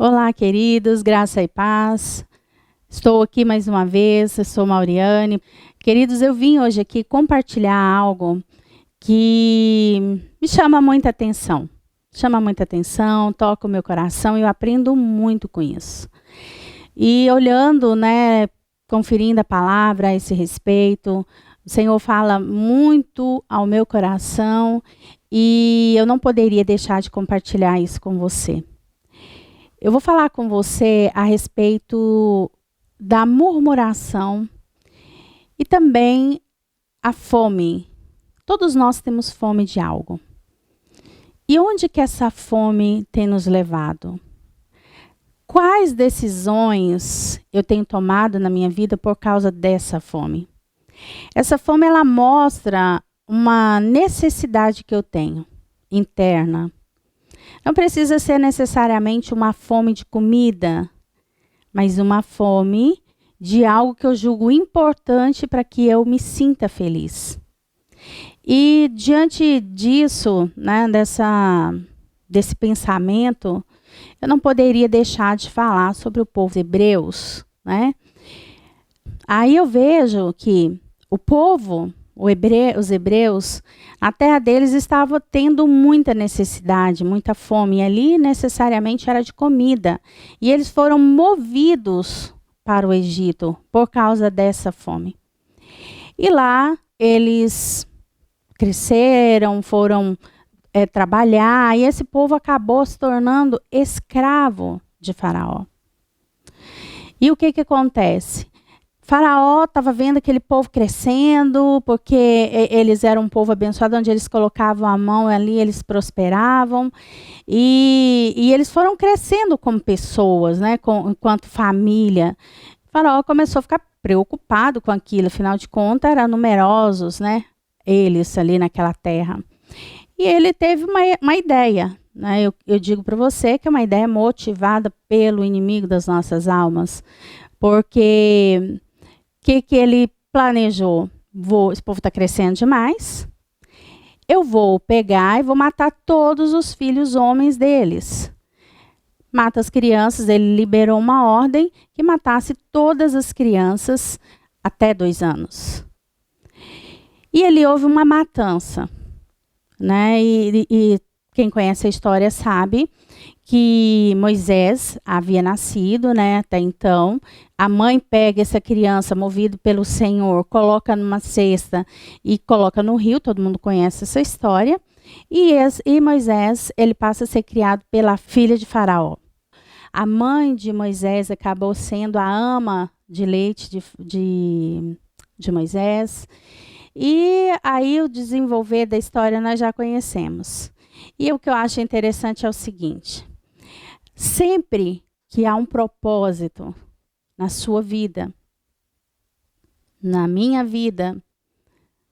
Olá, queridos, graça e paz. Estou aqui mais uma vez, eu sou Mauriane. Queridos, eu vim hoje aqui compartilhar algo que me chama muita atenção. Chama muita atenção, toca o meu coração e eu aprendo muito com isso. E olhando, conferindo a palavra a esse respeito, o Senhor fala muito ao meu coração e eu não poderia deixar de compartilhar isso com você. Eu vou falar com você a respeito da murmuração e também a fome. Todos nós temos fome de algo. E onde que essa fome tem nos levado? Quais decisões eu tenho tomado na minha vida por causa dessa fome? Essa fome, ela mostra uma necessidade que eu tenho, interna. Não precisa ser necessariamente uma fome de comida, mas uma fome de algo que eu julgo importante para que eu me sinta feliz. E diante disso, desse pensamento, eu não poderia deixar de falar sobre o povo hebreus, né? Aí eu vejo que o povo, os hebreus, a terra deles estava tendo muita necessidade, muita fome. E ali necessariamente era de comida. E eles foram movidos para o Egito por causa dessa fome. E lá eles cresceram, foram trabalhar. E esse povo acabou se tornando escravo de Faraó. E o que acontece? Faraó estava vendo aquele povo crescendo, porque eles eram um povo abençoado, onde eles colocavam a mão ali, eles prosperavam. E eles foram crescendo como pessoas, enquanto família. Faraó começou a ficar preocupado com aquilo, afinal de contas, eram numerosos, eles ali naquela terra. E ele teve uma ideia. Eu digo para você que é uma ideia motivada pelo inimigo das nossas almas. Porque que ele planejou? Esse povo está crescendo demais. Eu vou pegar e vou matar todos os filhos homens deles. Mata as crianças, ele liberou uma ordem que matasse todas as crianças até 2 anos. E ali houve uma matança. E quem conhece a história sabe que Moisés havia nascido, até então. A mãe pega essa criança, movido pelo Senhor, coloca numa cesta e coloca no rio. Todo mundo conhece essa história. E Moisés, ele passa a ser criado pela filha de Faraó. A mãe de Moisés acabou sendo a ama de leite de Moisés. E aí o desenvolver da história nós já conhecemos. E o que eu acho interessante é o seguinte: sempre que há um propósito na sua vida, na minha vida,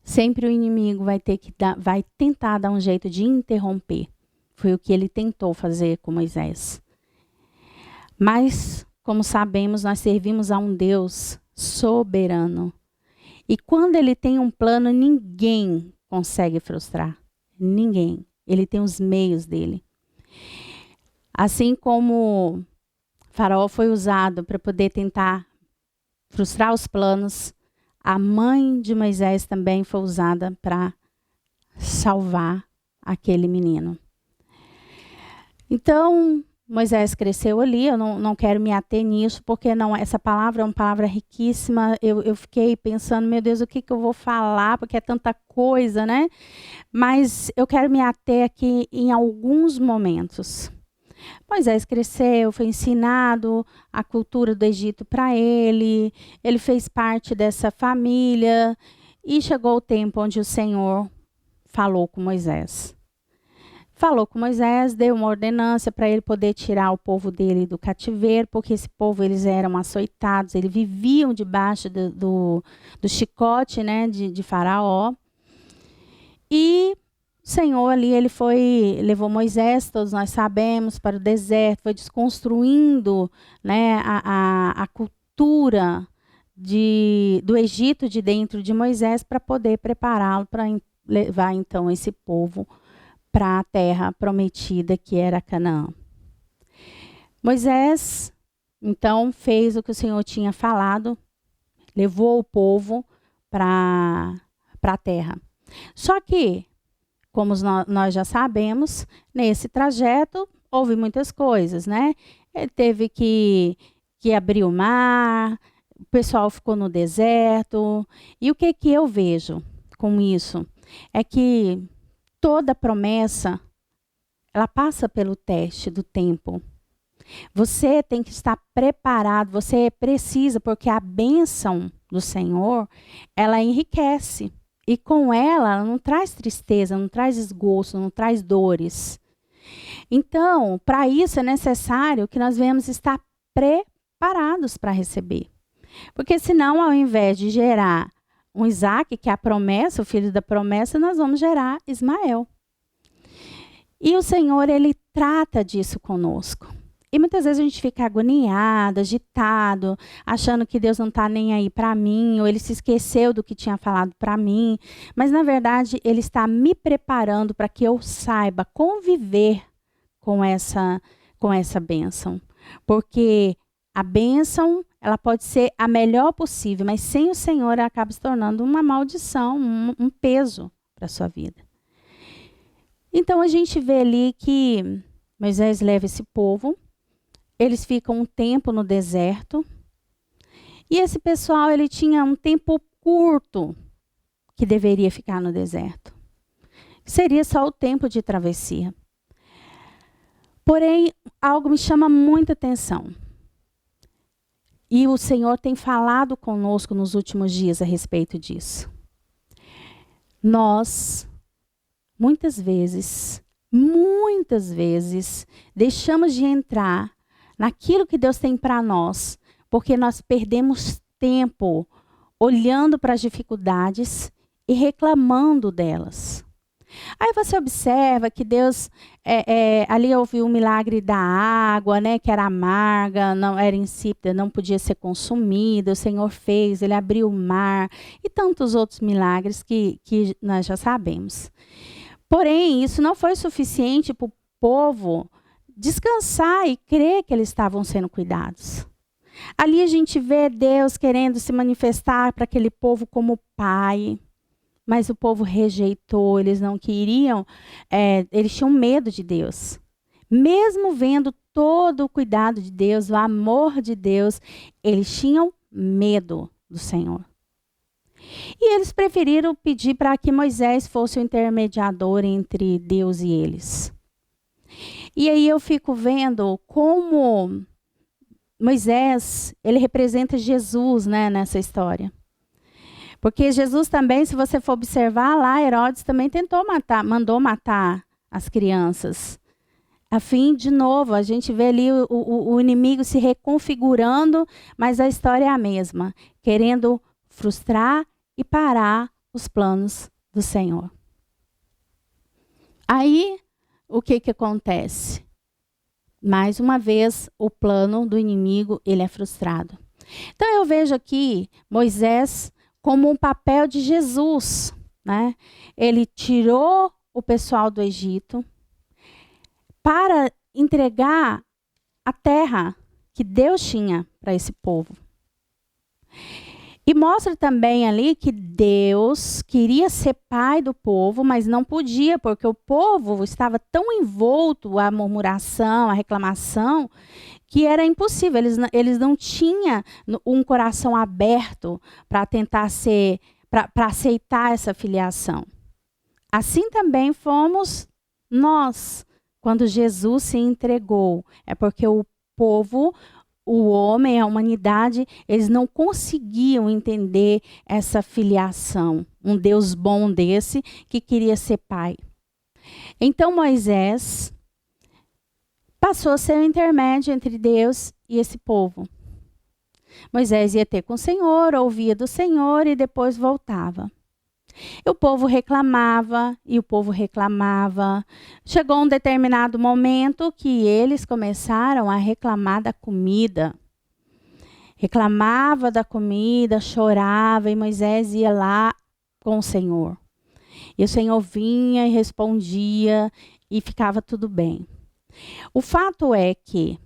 sempre o inimigo vai tentar dar um jeito de interromper. Foi o que ele tentou fazer com Moisés. Mas, como sabemos, nós servimos a um Deus soberano. E quando ele tem um plano, ninguém consegue frustrar. Ninguém. Ele tem os meios dele. Assim como Faraó foi usado para poder tentar frustrar os planos, a mãe de Moisés também foi usada para salvar aquele menino. Então, Moisés cresceu ali. Eu não quero me ater nisso, porque essa palavra é uma palavra riquíssima. Eu fiquei pensando, meu Deus, o que eu vou falar, porque é tanta coisa, Mas eu quero me ater aqui em alguns momentos. Moisés cresceu, foi ensinado a cultura do Egito para ele fez parte dessa família, e chegou o tempo onde o Senhor falou com Moisés. Falou com Moisés, deu uma ordenança para ele poder tirar o povo dele do cativeiro, porque esse povo, eles eram açoitados, eles viviam debaixo do chicote, de Faraó. E o Senhor ali, levou Moisés, todos nós sabemos, para o deserto, foi desconstruindo a cultura do Egito de dentro de Moisés, para poder prepará-lo para levar então esse povo para a terra prometida, que era Canaã. Moisés, então, fez o que o Senhor tinha falado, levou o povo para a terra. Só que, como nós já sabemos, nesse trajeto houve muitas coisas, né? Ele teve que abrir o mar, o pessoal ficou no deserto. E o que eu vejo com isso? É que toda promessa, ela passa pelo teste do tempo. Você tem que estar preparado, você precisa, porque a bênção do Senhor, ela enriquece. E com ela não traz tristeza, não traz desgosto, não traz dores. Então, para isso é necessário que nós venhamos estar preparados para receber. Porque senão, ao invés de gerar um Isaac, que é a promessa, o filho da promessa, nós vamos gerar Ismael. E o Senhor, ele trata disso conosco. E muitas vezes a gente fica agoniado, agitado, achando que Deus não está nem aí para mim, ou ele se esqueceu do que tinha falado para mim. Mas, na verdade, ele está me preparando para que eu saiba conviver com essa bênção. Porque a bênção, ela pode ser a melhor possível, mas sem o Senhor, ela acaba se tornando uma maldição, um peso para a sua vida. Então, a gente vê ali que Moisés leva esse povo, eles ficam um tempo no deserto. E esse pessoal, ele tinha um tempo curto que deveria ficar no deserto. Seria só o tempo de travessia. Porém, algo me chama muita atenção. E o Senhor tem falado conosco nos últimos dias a respeito disso. Nós, muitas vezes, deixamos de entrar naquilo que Deus tem para nós, porque nós perdemos tempo olhando para as dificuldades e reclamando delas. Aí você observa que Deus, ali houve o milagre da água, né, que era amarga, não era insípida, não podia ser consumida, o Senhor fez, ele abriu o mar, e tantos outros milagres que nós já sabemos. Porém, isso não foi suficiente para o povo descansar e crer que eles estavam sendo cuidados. Ali a gente vê Deus querendo se manifestar para aquele povo como pai, mas o povo rejeitou, eles não queriam, eles tinham medo de Deus. Mesmo vendo todo o cuidado de Deus, o amor de Deus, eles tinham medo do Senhor. E eles preferiram pedir para que Moisés fosse o intermediador entre Deus e eles. E aí eu fico vendo como Moisés, ele representa Jesus, né, nessa história. Porque Jesus também, se você for observar lá, Herodes também mandou matar as crianças. A fim, de novo, a gente vê ali o inimigo se reconfigurando, mas a história é a mesma, querendo frustrar e parar os planos do Senhor. Aí, o que acontece? Mais uma vez, o plano do inimigo, ele é frustrado. Então, eu vejo aqui Moisés como um papel de Jesus, né? Ele tirou o pessoal do Egito para entregar a terra que Deus tinha para esse povo. E mostra também ali que Deus queria ser pai do povo, mas não podia, porque o povo estava tão envolto à murmuração, à reclamação, que era impossível. Eles não tinham um coração aberto para tentar para aceitar essa filiação. Assim também fomos nós, quando Jesus se entregou. É porque o povo, o homem, a humanidade, eles não conseguiam entender essa filiação. Um Deus bom desse que queria ser pai. Então Moisés passou a ser o intermédio entre Deus e esse povo. Moisés ia ter com o Senhor, ouvia do Senhor e depois voltava. E o povo reclamava, e o povo reclamava. Chegou um determinado momento que eles começaram a reclamar da comida. Reclamava da comida, chorava, e Moisés ia lá com o Senhor. E o Senhor vinha e respondia, e ficava tudo bem. O fato é que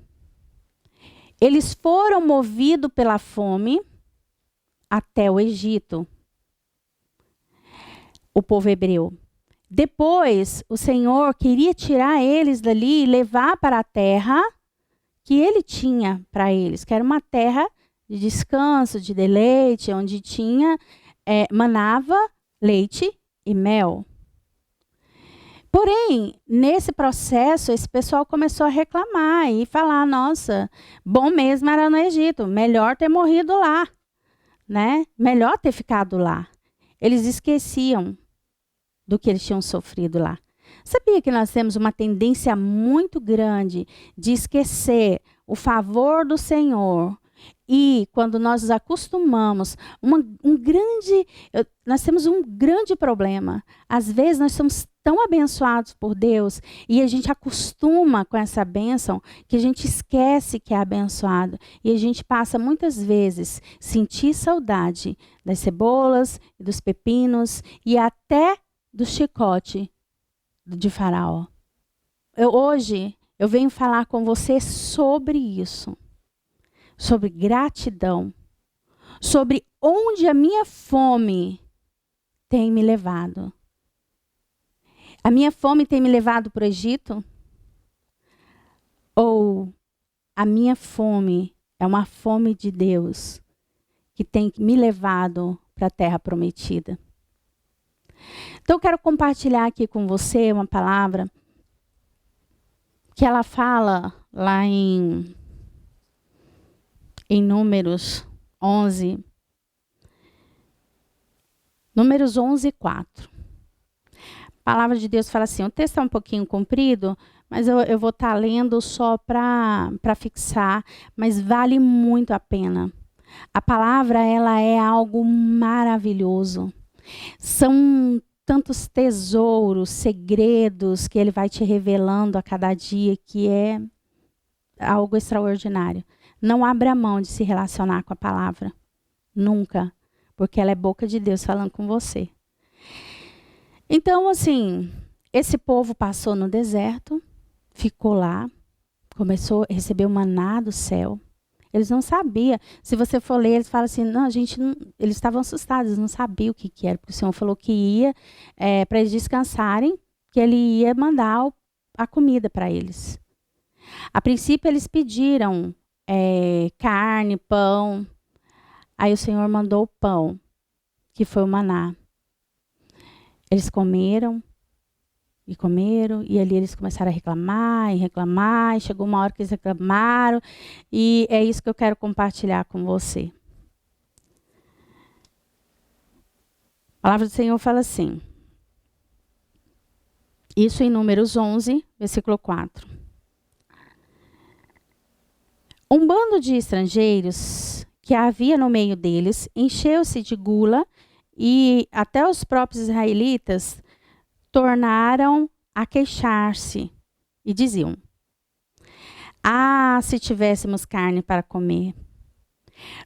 Eles foram movidos pela fome até o Egito. O povo hebreu. Depois, o Senhor queria tirar eles dali e levar para a terra que ele tinha para eles, que era uma terra de descanso, de deleite, onde tinha, manava leite e mel. Porém, nesse processo, esse pessoal começou a reclamar e falar, nossa, bom mesmo era no Egito, melhor ter morrido lá, né? Melhor ter ficado lá. Eles esqueciam do que eles tinham sofrido lá. Sabia que nós temos uma tendência muito grande de esquecer o favor do Senhor? E quando nós nos acostumamos, nós temos um grande problema. Às vezes nós somos tão abençoados por Deus e a gente acostuma com essa bênção que a gente esquece que é abençoado. E a gente passa muitas vezes sentir saudade das cebolas, dos pepinos e até do chicote de Faraó. Hoje eu venho falar com você sobre isso. Sobre gratidão, sobre onde a minha fome tem me levado. A minha fome tem me levado para o Egito? Ou a minha fome é uma fome de Deus que tem me levado para a terra prometida? Então eu quero compartilhar aqui com você uma palavra que ela fala lá em Números 11. Números 11, 4. A palavra de Deus fala assim, o texto é um pouquinho comprido, mas eu vou estar lendo só para fixar, mas vale muito a pena. A palavra, ela é algo maravilhoso. São tantos tesouros, segredos que ele vai te revelando a cada dia, que é algo extraordinário. Não abra mão de se relacionar com a palavra. Nunca. Porque ela é boca de Deus falando com você. Então, assim, esse povo passou no deserto, ficou lá, começou a receber o maná do céu. Eles não sabiam. Se você for ler, eles falam assim, não, a gente não... Eles estavam assustados, eles não sabiam o que era. Porque o Senhor falou que ia, para eles descansarem, que ele ia mandar a comida para eles. A princípio, eles pediram carne, pão. Aí o Senhor mandou o pão, que foi o maná. Eles comeram, e ali eles começaram a reclamar, e chegou uma hora que eles reclamaram, e é isso que eu quero compartilhar com você. A palavra do Senhor fala assim, isso em Números 11, versículo 4. Um bando de estrangeiros que havia no meio deles encheu-se de gula e até os próprios israelitas tornaram a queixar-se e diziam, se tivéssemos carne para comer.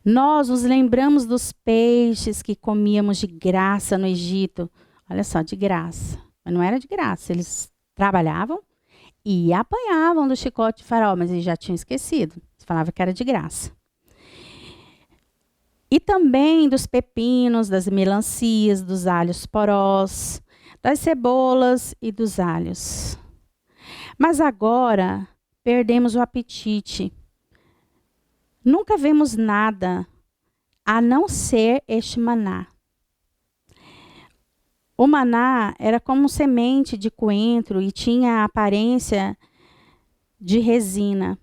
Nós nos lembramos dos peixes que comíamos de graça no Egito. Olha só, de graça. Mas não era de graça, eles trabalhavam e apanhavam do chicote de Faraó, mas eles já tinham esquecido. Falava que era de graça. E também dos pepinos, das melancias, dos alhos porós, das cebolas e dos alhos. Mas agora perdemos o apetite. Nunca vemos nada a não ser este maná. O maná era como semente de coentro e tinha a aparência de resina.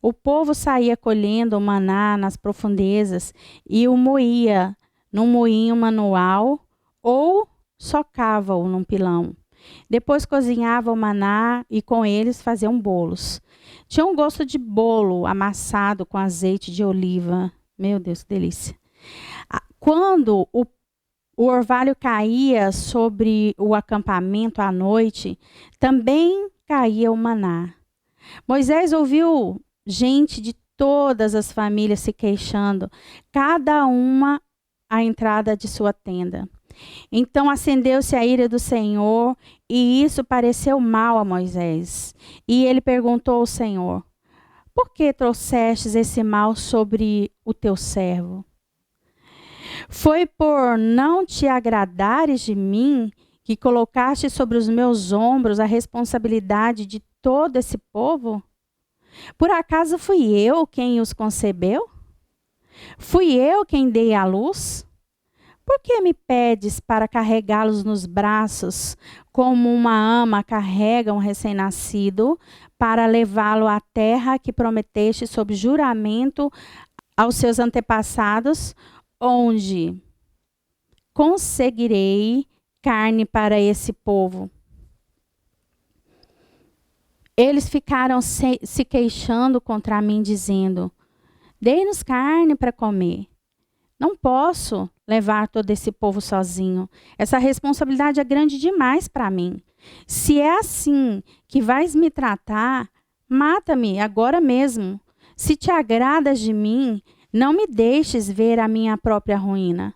O povo saía colhendo o maná nas profundezas e o moía num moinho manual ou socava-o num pilão. Depois cozinhava o maná e com eles faziam bolos. Tinha um gosto de bolo amassado com azeite de oliva. Meu Deus, que delícia. Quando o orvalho caía sobre o acampamento à noite, também caía o maná. Moisés ouviu gente de todas as famílias se queixando, cada uma à entrada de sua tenda. Então acendeu-se a ira do Senhor, e isso pareceu mal a Moisés. E ele perguntou ao Senhor, Por que trouxestes esse mal sobre o teu servo? Foi por não te agradares de mim que colocaste sobre os meus ombros a responsabilidade de todo esse povo? Por acaso fui eu quem os concebeu? Fui eu quem dei à luz? Por que me pedes para carregá-los nos braços, como uma ama carrega um recém-nascido, para levá-lo à terra que prometeste sob juramento aos seus antepassados, onde conseguirei carne para esse povo? Eles ficaram se queixando contra mim, dizendo: dei-nos carne para comer. Não posso levar todo esse povo sozinho. Essa responsabilidade é grande demais para mim. Se é assim que vais me tratar, mata-me agora mesmo. Se te agradas de mim, não me deixes ver a minha própria ruína.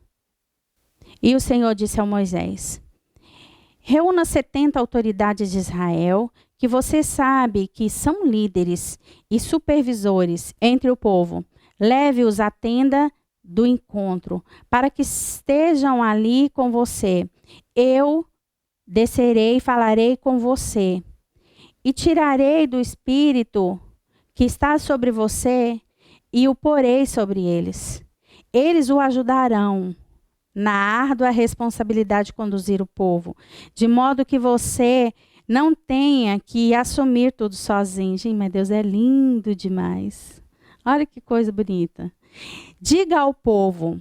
E o Senhor disse a Moisés: reúna 70 autoridades de Israel, que você sabe que são líderes e supervisores entre o povo. Leve-os à tenda do encontro, para que estejam ali com você. Eu descerei e falarei com você, e tirarei do espírito que está sobre você e o porei sobre eles. Eles o ajudarão na árdua responsabilidade de conduzir o povo, de modo que você não tenha que assumir tudo sozinho. Gente, mas Deus é lindo demais. Olha que coisa bonita. Diga ao povo: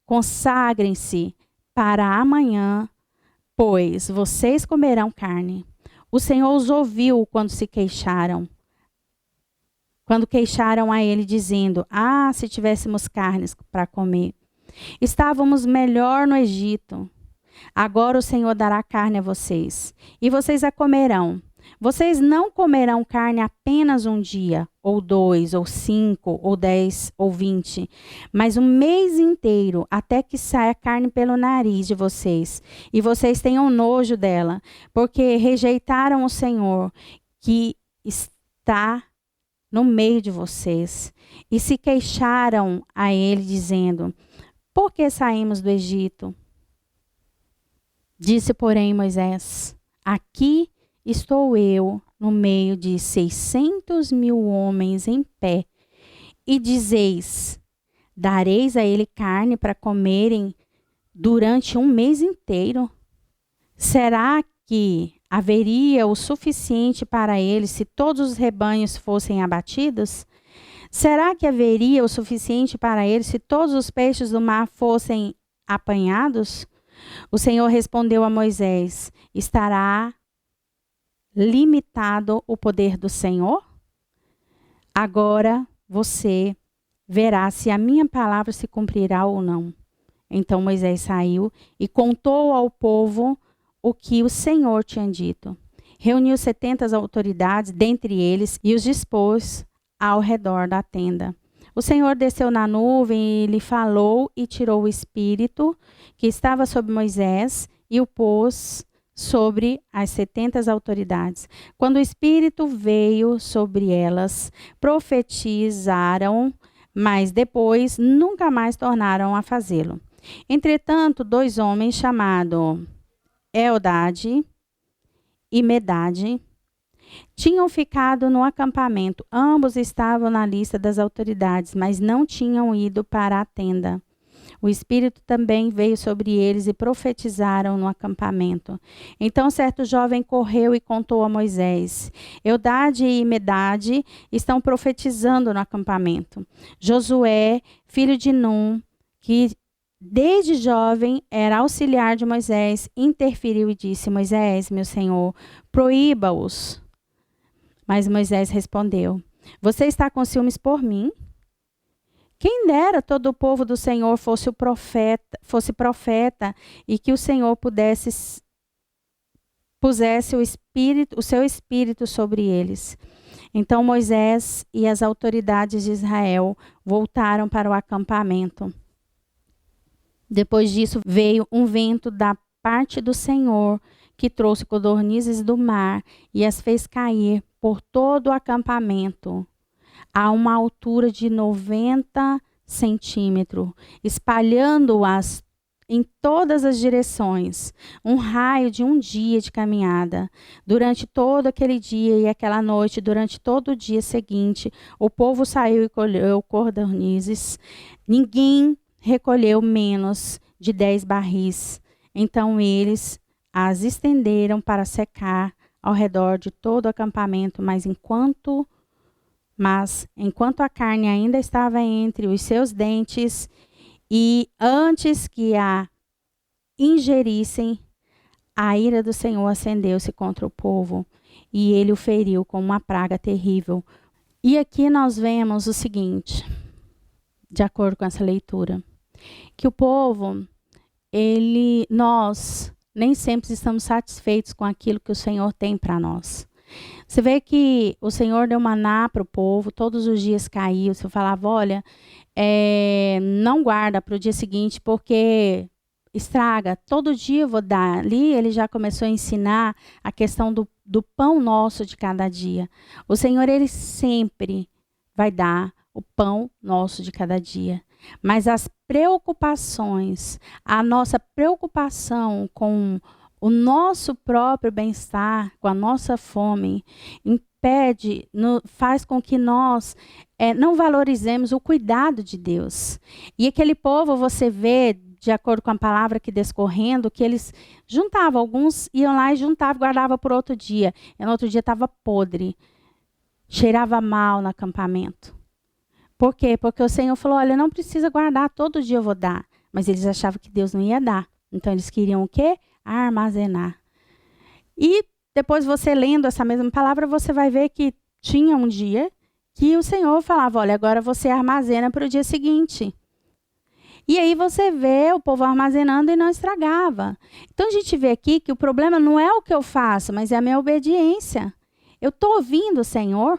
consagrem-se para amanhã, pois vocês comerão carne. O Senhor os ouviu quando se queixaram. Quando queixaram a ele, dizendo: ah, se tivéssemos carnes para comer. Estávamos melhor no Egito. Agora o Senhor dará carne a vocês, e vocês a comerão. Vocês não comerão carne apenas um dia, ou 2, ou 5, ou 10, ou 20, mas um mês inteiro, até que saia carne pelo nariz de vocês, e vocês tenham nojo dela, porque rejeitaram o Senhor, que está no meio de vocês, e se queixaram a ele, dizendo: por que saímos do Egito? Disse, porém, Moisés: aqui estou eu no meio de 600.000 homens em pé, e dizeis: dareis a ele carne para comerem durante um mês inteiro? Será que haveria o suficiente para ele se todos os rebanhos fossem abatidos? Será que haveria o suficiente para ele se todos os peixes do mar fossem apanhados? O Senhor respondeu a Moisés: estará limitado o poder do Senhor? Agora você verá se a minha palavra se cumprirá ou não. Então Moisés saiu e contou ao povo o que o Senhor tinha dito. Reuniu 70 autoridades dentre eles e os dispôs ao redor da tenda. O Senhor desceu na nuvem e lhe falou e tirou o espírito que estava sobre Moisés e o pôs sobre as 70 autoridades. Quando o espírito veio sobre elas, profetizaram, mas depois nunca mais tornaram a fazê-lo. Entretanto, 2 homens chamados Eldade e Medade tinham ficado no acampamento. Ambos estavam na lista das autoridades, mas não tinham ido para a tenda. O Espírito também veio sobre eles e profetizaram no acampamento. Então certo jovem correu e contou a Moisés: Eldade e Medade estão profetizando no acampamento. Josué, filho de Num, que desde jovem era auxiliar de Moisés, interferiu e disse: Moisés, meu senhor, proíba-os. Mas Moisés respondeu: você está com ciúmes por mim? Quem dera todo o povo do Senhor fosse profeta e que o Senhor pusesse o seu espírito sobre eles. Então Moisés e as autoridades de Israel voltaram para o acampamento. Depois disso veio um vento da parte do Senhor que trouxe codornizes do mar e as fez cair por todo o acampamento. a uma altura de 90 centímetros, espalhando-as em todas as direções, um raio de um dia de caminhada. Durante todo aquele dia e aquela noite, durante todo o dia seguinte, o povo saiu e colheu codornizes. Ninguém recolheu menos de 10 barris. Então eles as estenderam para secar ao redor de todo o acampamento, mas enquanto a carne ainda estava entre os seus dentes, e antes que a ingerissem, a ira do Senhor acendeu-se contra o povo, e ele o feriu com uma praga terrível. E aqui nós vemos o seguinte, de acordo com essa leitura, que o povo, nós nem sempre estamos satisfeitos com aquilo que o Senhor tem para nós. Você vê que o Senhor deu maná para o povo, todos os dias caiu. Você falava, olha, não guarda para o dia seguinte, porque estraga. Todo dia eu vou dar. Ali ele já começou a ensinar a questão do pão nosso de cada dia. O Senhor, ele sempre vai dar o pão nosso de cada dia. Mas as preocupações, a nossa preocupação com o nosso próprio bem-estar, com a nossa fome, faz com que nós não valorizemos o cuidado de Deus. E aquele povo, você vê, de acordo com a palavra que descorrendo, que eles juntavam, alguns iam lá e juntavam, guardavam para outro dia. E no outro dia estava podre, cheirava mal no acampamento. Por quê? Porque o Senhor falou, olha, não precisa guardar, todo dia eu vou dar. Mas eles achavam que Deus não ia dar. Então eles queriam o quê? Armazenar. E depois você lendo essa mesma palavra, você vai ver que tinha um dia que o Senhor falava, olha, agora você armazena para o dia seguinte. E aí você vê o povo armazenando e não estragava. Então a gente vê aqui que o problema não é o que eu faço, mas é a minha obediência. Eu estou ouvindo o Senhor,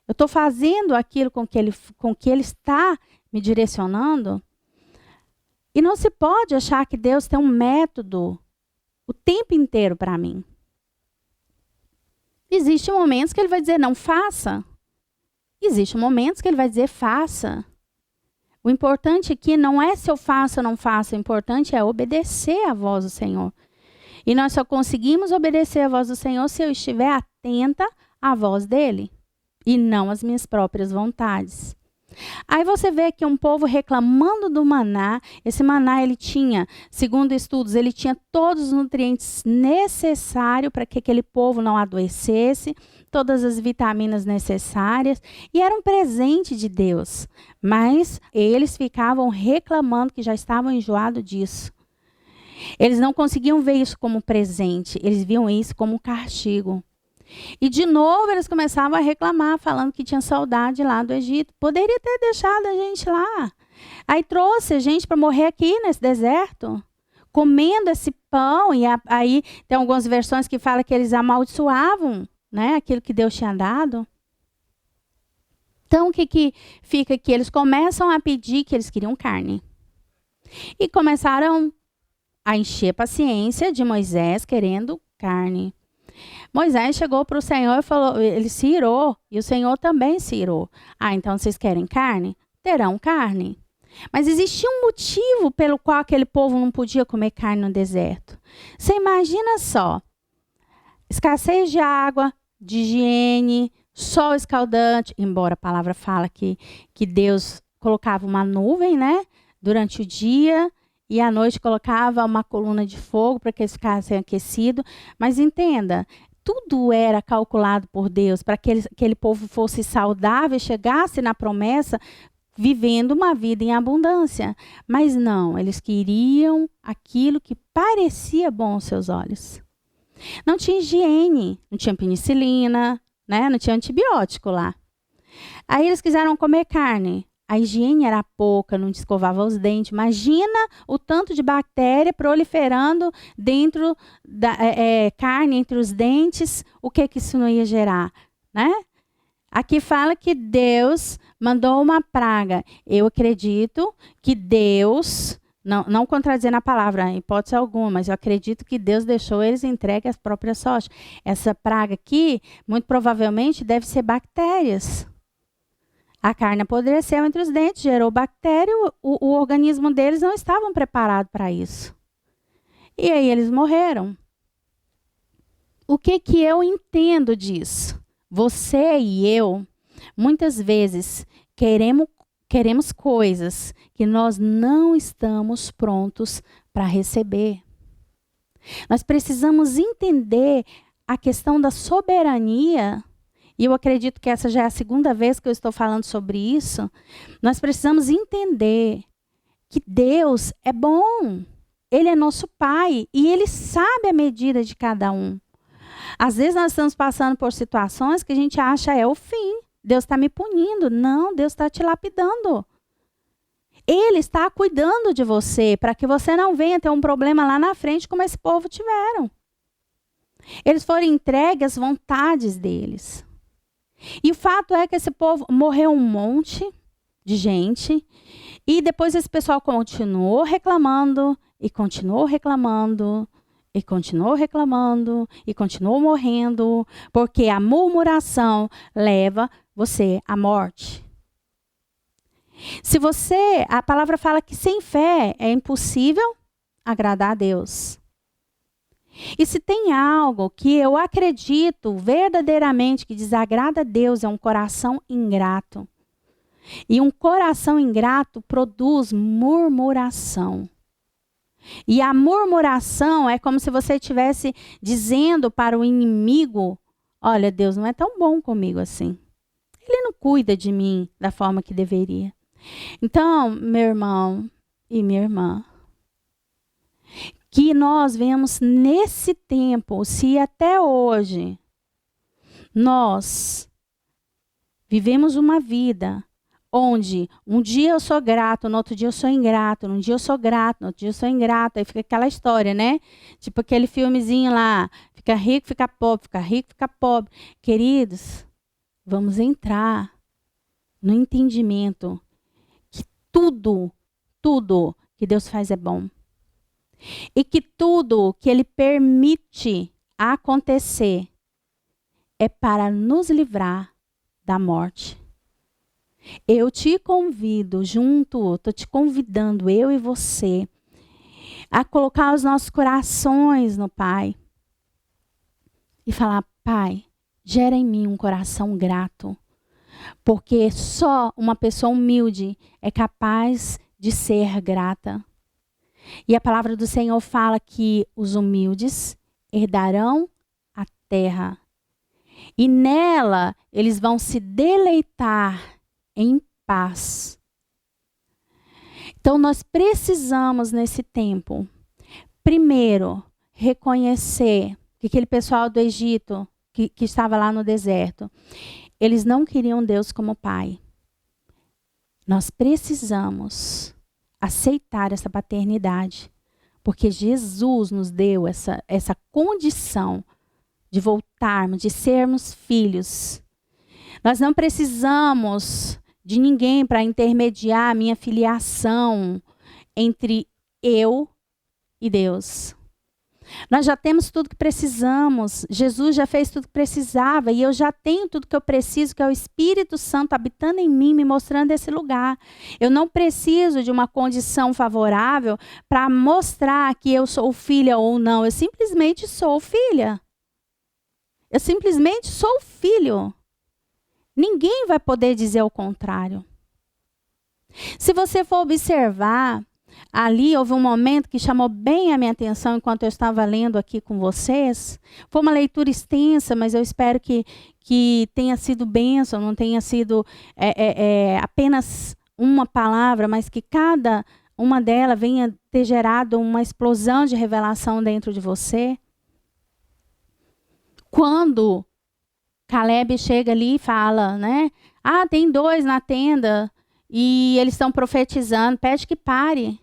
eu estou fazendo aquilo com que Ele está me direcionando. E não se pode achar que Deus tem um método o tempo inteiro para mim. Existem momentos que Ele vai dizer, não faça. Existem momentos que Ele vai dizer, faça. O importante aqui não é se eu faço ou não faço, o importante é obedecer à voz do Senhor. E nós só conseguimos obedecer à voz do Senhor se eu estiver atenta à voz dEle, e não às minhas próprias vontades. Aí você vê que um povo reclamando do maná. Esse maná, ele tinha, segundo estudos, ele tinha todos os nutrientes necessários para que aquele povo não adoecesse, todas as vitaminas necessárias, e era um presente de Deus. Mas eles ficavam reclamando que já estavam enjoados disso. Eles não conseguiam ver isso como presente, eles viam isso como um castigo. E de novo eles começavam a reclamar, falando que tinha saudade lá do Egito. Poderia ter deixado a gente lá. Aí trouxe a gente para morrer aqui nesse deserto, comendo esse pão. E aí tem algumas versões que falam que eles amaldiçoavam, né, aquilo que Deus tinha dado. Então o que fica aqui? Eles começam a pedir que eles queriam carne. E começaram a encher a paciência de Moisés querendo carne. Moisés chegou para o Senhor e falou, ele se irou, e o Senhor também se irou. Então vocês querem carne? Terão carne. Mas existia um motivo pelo qual aquele povo não podia comer carne no deserto. Você imagina só, escassez de água, de higiene, sol escaldante, embora a palavra fala que Deus colocava uma nuvem, né, durante o dia, e à noite colocava uma coluna de fogo para que eles ficassem aquecidos. Mas entenda, tudo era calculado por Deus para que aquele povo fosse saudável e chegasse na promessa vivendo uma vida em abundância. Mas não, eles queriam aquilo que parecia bom aos seus olhos. Não tinha higiene, não tinha penicilina, né? Não tinha antibiótico lá. Aí eles quiseram comer carne. A higiene era pouca, não escovava os dentes. Imagina o tanto de bactéria proliferando dentro da carne, entre os dentes. O que isso não ia gerar, né? Aqui fala que Deus mandou uma praga. Eu acredito que Deus, não contradizendo a palavra, em hipótese alguma, mas eu acredito que Deus deixou eles entregues à própria sorte. Essa praga aqui, muito provavelmente, deve ser bactérias. A carne apodreceu entre os dentes, gerou bactéria, o organismo deles não estavam preparados para isso. E aí eles morreram. O que eu entendo disso? Você e eu, muitas vezes, queremos coisas que nós não estamos prontos para receber. Nós precisamos entender a questão da soberania, e eu acredito que essa já é a segunda vez que eu estou falando sobre isso. Nós precisamos entender que Deus é bom. Ele é nosso Pai e Ele sabe a medida de cada um. Às vezes nós estamos passando por situações que a gente acha é o fim. Deus está me punindo. Não, Deus está te lapidando. Ele está cuidando de você para que você não venha ter um problema lá na frente como esse povo tiveram. Eles foram entregues às vontades deles. E o fato é que esse povo morreu um monte de gente e depois esse pessoal continuou reclamando e continuou reclamando e continuou reclamando e continuou morrendo, porque a murmuração leva você à morte. A palavra fala que sem fé é impossível agradar a Deus. E se tem algo que eu acredito verdadeiramente que desagrada a Deus, é um coração ingrato. E um coração ingrato produz murmuração. E a murmuração é como se você estivesse dizendo para o inimigo: olha, Deus não é tão bom comigo assim. Ele não cuida de mim da forma que deveria. Então, meu irmão e minha irmã, que nós vemos nesse tempo, se até hoje nós vivemos uma vida onde um dia eu sou grato, no outro dia eu sou ingrato, num dia eu sou grato, no outro dia eu sou ingrato, aí fica aquela história, né? Tipo aquele filmezinho lá, fica rico, fica pobre, fica rico, fica pobre. Queridos, vamos entrar no entendimento que tudo que Deus faz é bom. E que tudo que Ele permite acontecer é para nos livrar da morte. Eu te convido estou te convidando, eu e você, a colocar os nossos corações no Pai. E falar: Pai, gera em mim um coração grato. Porque só uma pessoa humilde é capaz de ser grata. E a palavra do Senhor fala que os humildes herdarão a terra. E nela eles vão se deleitar em paz. Então nós precisamos nesse tempo, primeiro, reconhecer que aquele pessoal do Egito, que estava lá no deserto, eles não queriam Deus como Pai. Nós precisamos aceitar essa paternidade, porque Jesus nos deu essa condição de voltarmos, de sermos filhos. Nós não precisamos de ninguém para intermediar a minha filiação entre eu e Deus. Nós já temos tudo que precisamos. Jesus já fez tudo que precisava. E eu já tenho tudo que eu preciso, que é o Espírito Santo habitando em mim, me mostrando esse lugar. Eu não preciso de uma condição favorável para mostrar que eu sou filha ou não. Eu simplesmente sou filha. Eu simplesmente sou filho. Ninguém vai poder dizer o contrário. Se você for observar, ali houve um momento que chamou bem a minha atenção enquanto eu estava lendo aqui com vocês. Foi uma leitura extensa, mas eu espero que tenha sido bênção, não tenha sido apenas uma palavra, mas que cada uma delas venha ter gerado uma explosão de revelação dentro de você. Quando Caleb chega ali e fala, né? Ah, tem 2 na tenda e eles estão profetizando, pede que pare.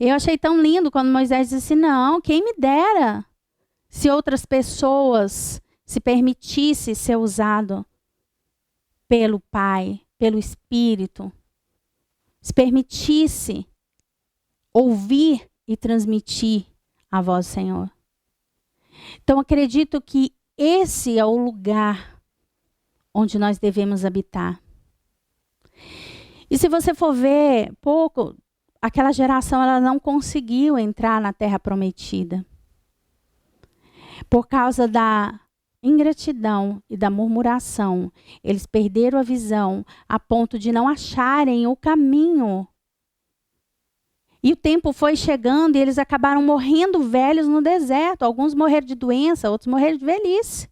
Eu achei tão lindo quando Moisés disse: não, quem me dera se outras pessoas se permitissem ser usado pelo Pai, pelo Espírito, se permitisse ouvir e transmitir a voz do Senhor. Então acredito que esse é o lugar onde nós devemos habitar. E se você for ver pouco, aquela geração ela não conseguiu entrar na terra prometida. Por causa da ingratidão e da murmuração, eles perderam a visão a ponto de não acharem o caminho. E o tempo foi chegando e eles acabaram morrendo velhos no deserto. Alguns morreram de doença, outros morreram de velhice.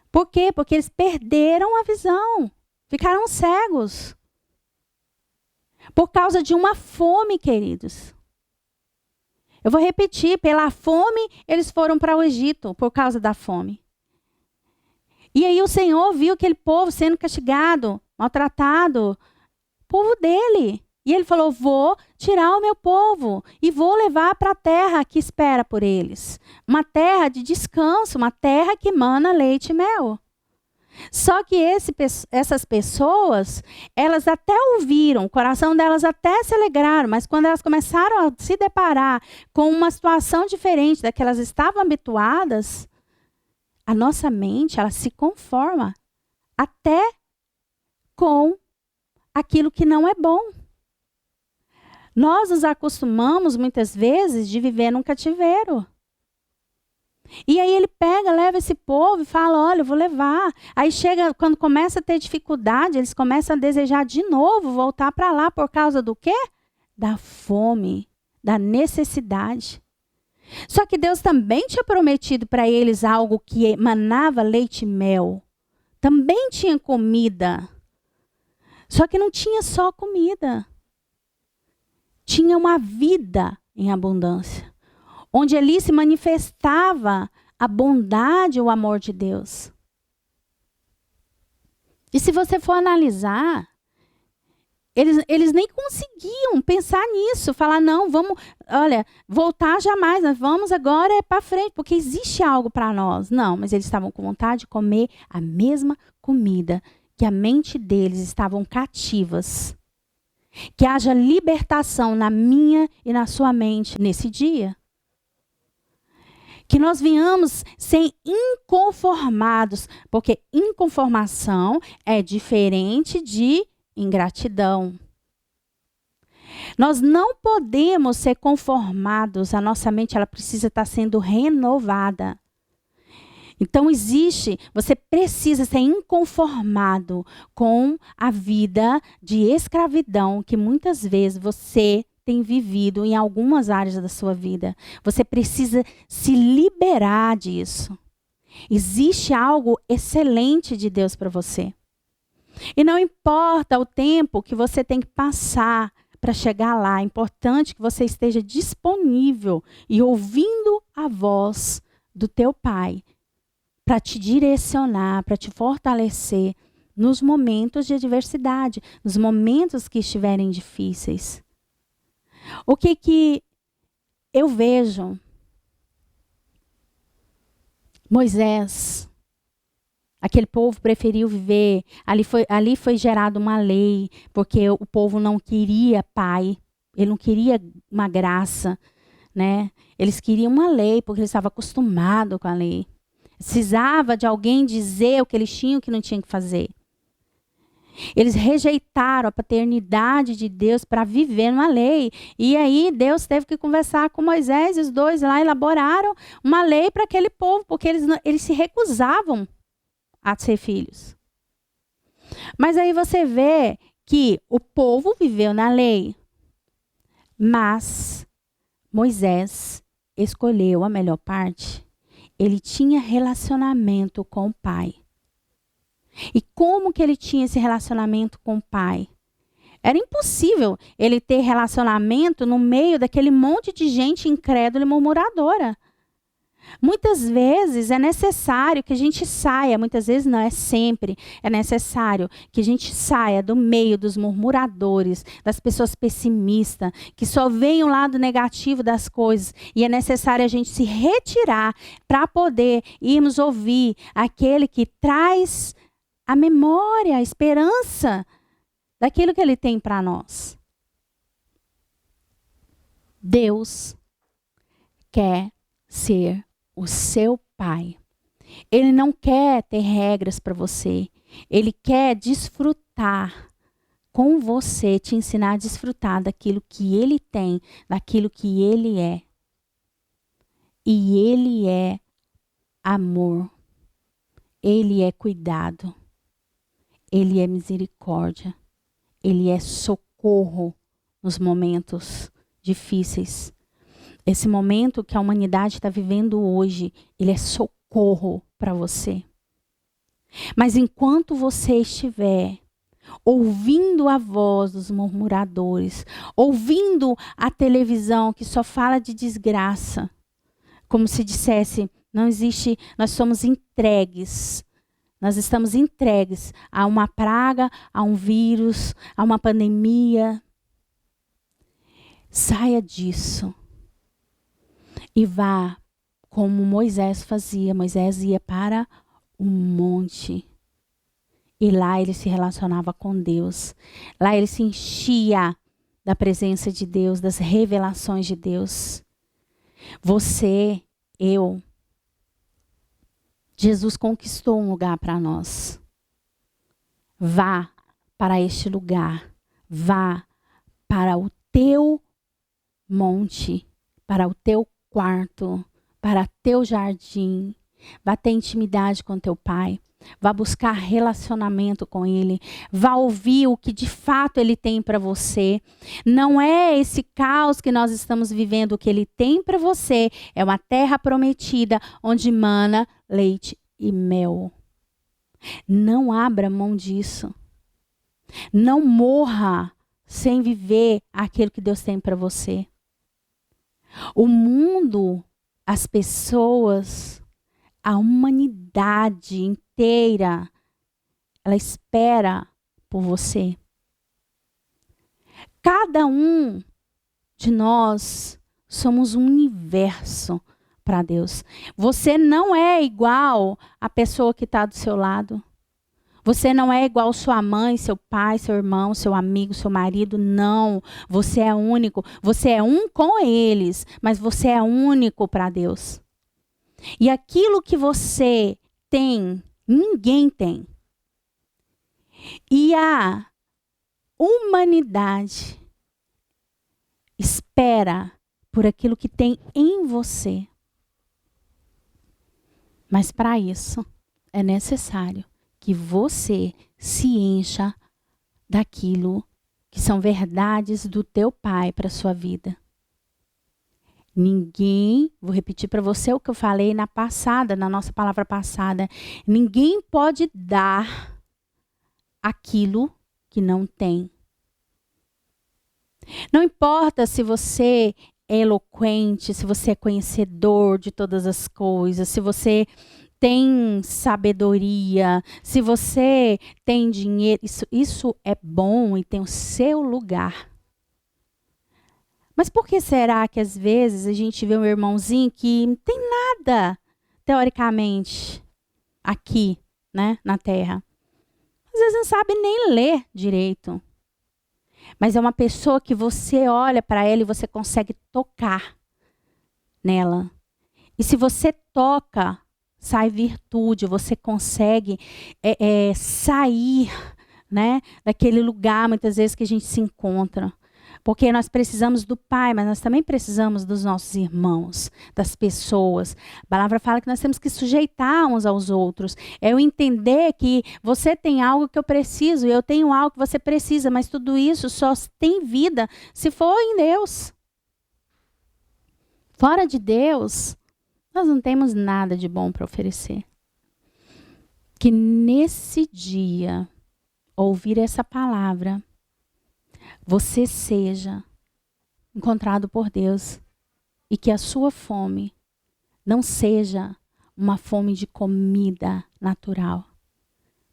Por quê? Porque eles perderam a visão. Ficaram cegos. Por causa de uma fome, queridos. Eu vou repetir, pela fome eles foram para o Egito, por causa da fome. E aí o Senhor viu aquele povo sendo castigado, maltratado, povo dele. E ele falou, vou tirar o meu povo e vou levar para a terra que espera por eles. Uma terra de descanso, uma terra que mana leite e mel. Só que essas pessoas, elas até ouviram, o coração delas até se alegraram, mas quando elas começaram a se deparar com uma situação diferente da que elas estavam habituadas, a nossa mente, ela se conforma até com aquilo que não é bom. Nós nos acostumamos, muitas vezes, de viver num cativeiro. E aí ele pega, leva esse povo e fala, olha, eu vou levar. Aí chega, quando começa a ter dificuldade, eles começam a desejar de novo voltar para lá por causa do quê? Da fome, da necessidade. Só que Deus também tinha prometido para eles algo que emanava leite e mel. Também tinha comida. Só que não tinha só comida. Tinha uma vida em abundância. Onde ali se manifestava a bondade e o amor de Deus. E se você for analisar, eles nem conseguiam pensar nisso, falar, não, vamos, olha, voltar jamais, nós vamos agora para frente, porque existe algo para nós. Não, mas eles estavam com vontade de comer a mesma comida, que a mente deles estavam cativas. Que haja libertação na minha e na sua mente nesse dia. Que nós venhamos sem inconformados, porque inconformação é diferente de ingratidão. Nós não podemos ser conformados, a nossa mente ela precisa estar sendo renovada. Então você precisa ser inconformado com a vida de escravidão que muitas vezes você tem vivido em algumas áreas da sua vida. Você precisa se liberar disso. Existe algo excelente de Deus para você. E não importa o tempo que você tem que passar para chegar lá, é importante que você esteja disponível e ouvindo a voz do teu Pai para te direcionar, para te fortalecer nos momentos de adversidade, nos momentos que estiverem difíceis. O que eu vejo? Moisés, aquele povo preferiu viver, ali foi gerada uma lei, porque o povo não queria pai, ele não queria uma graça, né? Eles queriam uma lei, porque eles estavam acostumados com a lei. Precisava de alguém dizer o que eles tinham e o que não tinham que fazer. Eles rejeitaram a paternidade de Deus para viver uma lei. E aí Deus teve que conversar com Moisés e os dois lá elaboraram uma lei para aquele povo, porque eles se recusavam a ser filhos. Mas aí você vê que o povo viveu na lei, mas Moisés escolheu a melhor parte. Ele tinha relacionamento com o Pai. E como que ele tinha esse relacionamento com o Pai? Era impossível ele ter relacionamento no meio daquele monte de gente incrédula e murmuradora. Muitas vezes é necessário que a gente saia, muitas vezes não, é sempre, é necessário que a gente saia do meio dos murmuradores, das pessoas pessimistas, que só veem o lado negativo das coisas. E é necessário a gente se retirar para poder irmos ouvir aquele que traz a memória, a esperança daquilo que ele tem para nós. Deus quer ser o seu Pai. Ele não quer ter regras para você. Ele quer desfrutar com você, te ensinar a desfrutar daquilo que Ele tem, daquilo que Ele é. E Ele é amor. Ele é cuidado. Ele é misericórdia. Ele é socorro nos momentos difíceis. Esse momento que a humanidade está vivendo hoje, ele é socorro para você. Mas enquanto você estiver ouvindo a voz dos murmuradores, ouvindo a televisão que só fala de desgraça, como se dissesse, não existe, nós somos entregues. Nós estamos entregues a uma praga, a um vírus, a uma pandemia. Saia disso. E vá como Moisés fazia. Moisés ia para o monte. E lá ele se relacionava com Deus. Lá ele se enchia da presença de Deus, das revelações de Deus. Você, eu, Jesus conquistou um lugar para nós. Vá para este lugar. Vá para o teu monte, para o teu quarto, para teu jardim. Vá ter intimidade com teu pai. Vá buscar relacionamento com ele. Vá ouvir o que de fato ele tem para você. Não é esse caos que nós estamos vivendo. O que ele tem para você é uma terra prometida onde mana leite e mel. Não abra mão disso. Não morra sem viver aquilo que Deus tem para você. O mundo, as pessoas, a humanidade inteira, ela espera por você. Cada um de nós somos um universo para Deus. Você não é igual à pessoa que está do seu lado. Você não é igual sua mãe, seu pai, seu irmão, seu amigo, seu marido. Não. Você é único. Você é um com eles, mas você é único para Deus. E aquilo que você tem, ninguém tem. E a humanidade espera por aquilo que tem em você. Mas para isso é necessário que você se encha daquilo que são verdades do teu Pai para a sua vida. Ninguém, vou repetir para você o que eu falei na nossa palavra passada. Ninguém pode dar aquilo que não tem. Não importa se você é eloquente, se você é conhecedor de todas as coisas, se você tem sabedoria, se você tem dinheiro, isso é bom e tem o seu lugar. Mas por que será que às vezes a gente vê um irmãozinho que não tem nada, teoricamente, aqui, né, na Terra? Às vezes não sabe nem ler direito. Mas é uma pessoa que você olha para ela e você consegue tocar nela. E se você toca, sai virtude, você consegue sair, né, daquele lugar muitas vezes que a gente se encontra. Porque nós precisamos do Pai, mas nós também precisamos dos nossos irmãos, das pessoas. A palavra fala que nós temos que sujeitar uns aos outros. É eu entender que você tem algo que eu preciso, eu tenho algo que você precisa, mas tudo isso só tem vida se for em Deus. Fora de Deus, nós não temos nada de bom para oferecer. Que nesse dia, ouvir essa palavra, você seja encontrado por Deus e que a sua fome não seja uma fome de comida natural.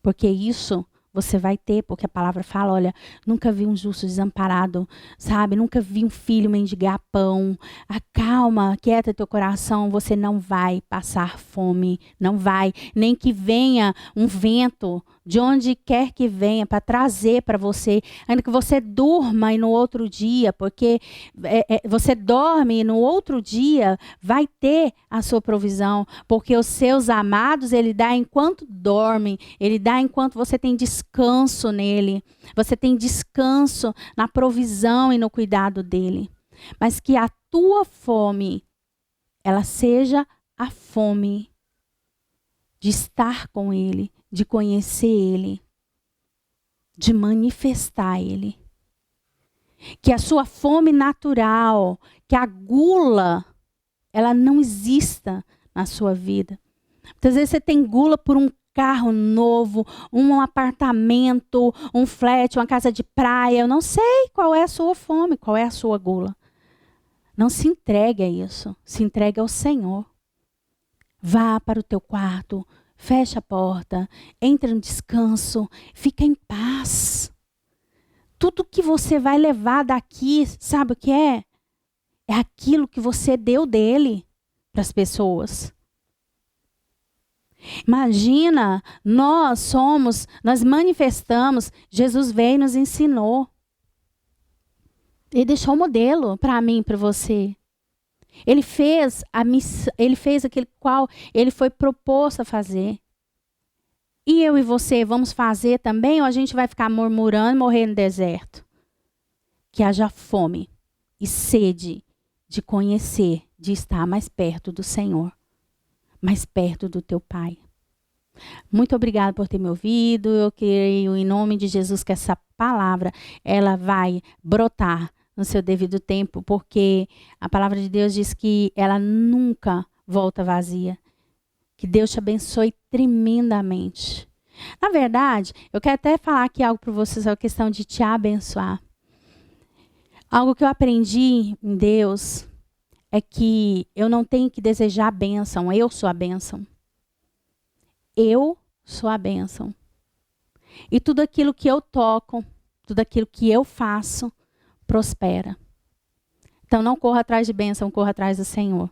Porque isso você vai ter, porque a palavra fala, olha, nunca vi um justo desamparado, sabe? Nunca vi um filho mendigar pão. Acalma, quieta teu coração, você não vai passar fome, não vai. Nem que venha um vento, de onde quer que venha, para trazer para você, ainda que você durma e no outro dia, porque você dorme e no outro dia vai ter a sua provisão, porque os seus amados Ele dá enquanto dorme, Ele dá enquanto você tem descanso nele, você tem descanso na provisão e no cuidado dele. Mas que a tua fome, ela seja a fome de estar com Ele, de conhecer Ele, de manifestar Ele. Que a sua fome natural, que a gula, ela não exista na sua vida. Muitas vezes você tem gula por um carro novo, um apartamento, um flat, uma casa de praia. Eu não sei qual é a sua fome, qual é a sua gula. Não se entregue a isso, se entregue ao Senhor. Vá para o teu quarto, fecha a porta, entra no descanso, fica em paz. Tudo que você vai levar daqui, sabe o que é? É aquilo que você deu dele para as pessoas. Imagina, nós manifestamos, Jesus veio e nos ensinou. Ele deixou o modelo para mim e para você. Ele fez aquele qual ele foi proposto a fazer. E eu e você vamos fazer também, ou a gente vai ficar murmurando e morrer no deserto? Que haja fome e sede de conhecer, de estar mais perto do Senhor, mais perto do teu Pai. Muito obrigada por ter me ouvido. Eu creio em nome de Jesus que essa palavra ela vai brotar no seu devido tempo, porque a palavra de Deus diz que ela nunca volta vazia. Que Deus te abençoe tremendamente. Na verdade, eu quero até falar aqui algo para vocês, a questão de te abençoar. Algo que eu aprendi em Deus é que eu não tenho que desejar a bênção, eu sou a bênção. Eu sou a bênção. E tudo aquilo que eu toco, tudo aquilo que eu faço, prospera. Então não corra atrás de bênção, corra atrás do Senhor.